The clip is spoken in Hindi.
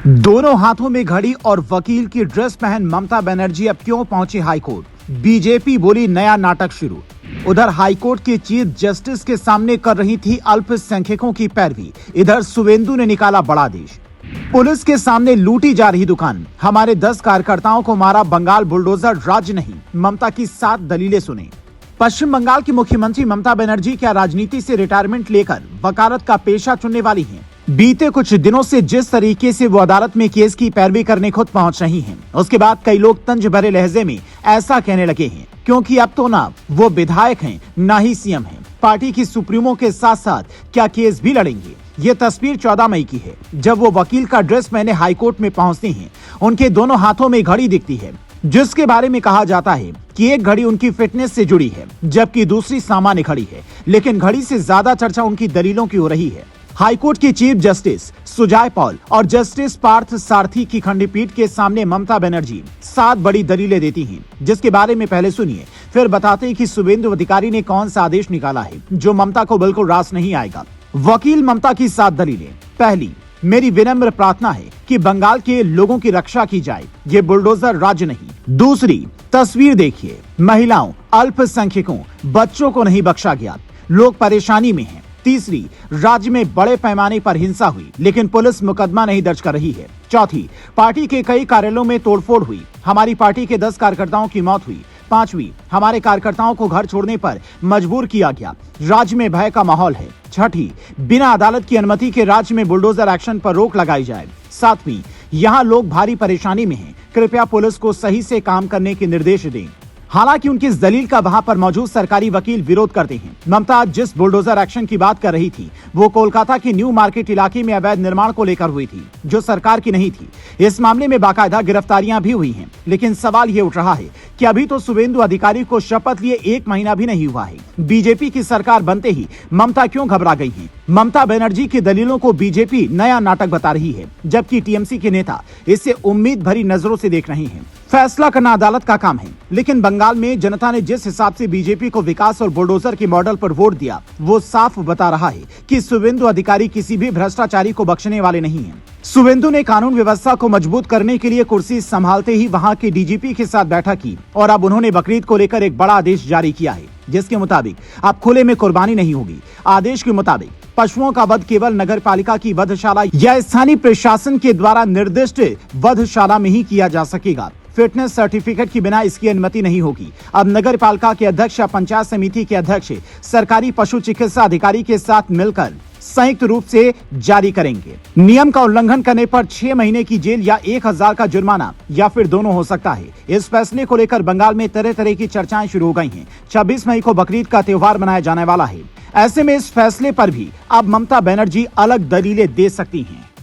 दोनों हाथों में घड़ी और वकील की ड्रेस पहन ममता बनर्जी अब क्यों पहुंची हाईकोर्ट? बीजेपी बोली नया नाटक शुरू। उधर हाईकोर्ट के चीफ जस्टिस के सामने कर रही थी अल्पसंख्यकों की पैरवी, इधर शुवेंदु ने निकाला बड़ा आदेश। पुलिस के सामने लूटी जा रही दुकान, हमारे 10 कार्यकर्ताओं को मारा बंगाल बुलडोजर, राज्य नहीं, ममता की 7 दलीलें सुने। पश्चिम बंगाल की मुख्यमंत्री ममता बनर्जी क्या राजनीति से रिटायरमेंट लेकर वकालत का पेशा चुनने वाली हैं? बीते कुछ दिनों से जिस तरीके से वो अदालत में केस की पैरवी करने खुद पहुंच रही हैं, उसके बाद कई लोग तंज भरे लहजे में ऐसा कहने लगे हैं, क्योंकि अब तो ना वो विधायक हैं, ना ही सीएम हैं। पार्टी की सुप्रीमो के साथ साथ क्या केस भी लड़ेंगे। ये तस्वीर 14 मई की है, जब वो वकील का ड्रेस पहने हाईकोर्ट में पहुंचती हैं। उनके दोनों हाथों में घड़ी दिखती है, जिसके बारे में कहा जाता है कि एक घड़ी उनकी फिटनेस से जुड़ी है, जबकि दूसरी सामान्य घड़ी है। लेकिन घड़ी से ज्यादा चर्चा उनकी दलीलों की हो रही है। हाईकोर्ट की चीफ जस्टिस सुजय पॉल और जस्टिस पार्थ सारथी की खंडपीठ के सामने ममता बनर्जी 7 बड़ी दलीलें देती हैं, जिसके बारे में पहले सुनिए, फिर बताते हैं कि शुवेंदु अधिकारी ने कौन सा आदेश निकाला है जो ममता को बिल्कुल रास नहीं आएगा। वकील ममता की 7 दलीलें। पहली, मेरी विनम्र प्रार्थना है कि बंगाल के लोगों की रक्षा की जाए, ये बुलडोजर राज्य नहीं। दूसरी, तस्वीर देखिए, महिलाओं, अल्पसंख्यकों, बच्चों को नहीं बख्शा गया, लोग परेशानी में हैं। तीसरी, राज्य में बड़े पैमाने पर हिंसा हुई, लेकिन पुलिस मुकदमा नहीं दर्ज कर रही है। चौथी, पार्टी के कई कार्यालयों में तोड़फोड़ हुई, हमारी पार्टी के 10 कार्यकर्ताओं की मौत हुई। पांचवी, हमारे कार्यकर्ताओं को घर छोड़ने पर मजबूर किया गया, राज्य में भय का माहौल है। छठी, बिना अदालत की अनुमति के राज्य में बुलडोजर एक्शन पर रोक लगाई जाए। सातवीं, यहाँ लोग भारी परेशानी में हैं, कृपया पुलिस को सही से काम करने के निर्देश दें। हालांकि उनकी इस दलील का वहां पर मौजूद सरकारी वकील विरोध करते हैं। ममता जिस बुलडोजर एक्शन की बात कर रही थी, वो कोलकाता के न्यू मार्केट इलाके में अवैध निर्माण को लेकर हुई थी, जो सरकार की नहीं थी। इस मामले में बाकायदा गिरफ्तारियां भी हुई हैं, लेकिन सवाल ये उठ रहा है कि अभी तो शुवेंदु अधिकारी को शपथ लिए 1 महीना भी नहीं हुआ है। बीजेपी की सरकार बनते ही ममता क्यों घबरा गई है? ममता बनर्जी की दलीलों को बीजेपी नया नाटक बता रही है, जबकि टीएमसी के नेता इसे उम्मीद भरी नजरों से देख रहे हैं। फैसला करना अदालत का काम है, लेकिन बंगाल में जनता ने जिस हिसाब से बीजेपी को विकास और बुलडोजर के मॉडल पर वोट दिया, वो साफ बता रहा है कि शुवेंदु अधिकारी किसी भी भ्रष्टाचारी को बख्शने वाले नहीं हैं। शुवेंदु ने कानून व्यवस्था को मजबूत करने के लिए कुर्सी संभालते ही वहां के डीजीपी के साथ बैठक की और अब उन्होंने बकरीद को लेकर एक बड़ा आदेश जारी किया है, जिसके मुताबिक अब खुले में कुर्बानी नहीं होगी। आदेश के मुताबिक पशुओं का वध केवल नगर पालिका की वधशाला या स्थानीय प्रशासन के द्वारा निर्दिष्ट वधशाला में ही किया जा सकेगा। फिटनेस सर्टिफिकेट के बिना इसकी अनुमति नहीं होगी। अब नगर पालिका के अध्यक्ष या पंचायत समिति के अध्यक्ष सरकारी पशु चिकित्सा अधिकारी के साथ मिलकर संयुक्त रूप से जारी करेंगे। नियम का उल्लंघन करने पर 6 महीने की जेल या 1000 का जुर्माना या फिर दोनों हो सकता है। इस फैसले को लेकर बंगाल में तरह तरह की चर्चाएं शुरू हो गई हैं। 26 मई को बकरीद का त्योहार मनाया जाने वाला है। ऐसे में इस फैसले पर भी अब ममता बनर्जी अलग दलीलें दे सकती हैं।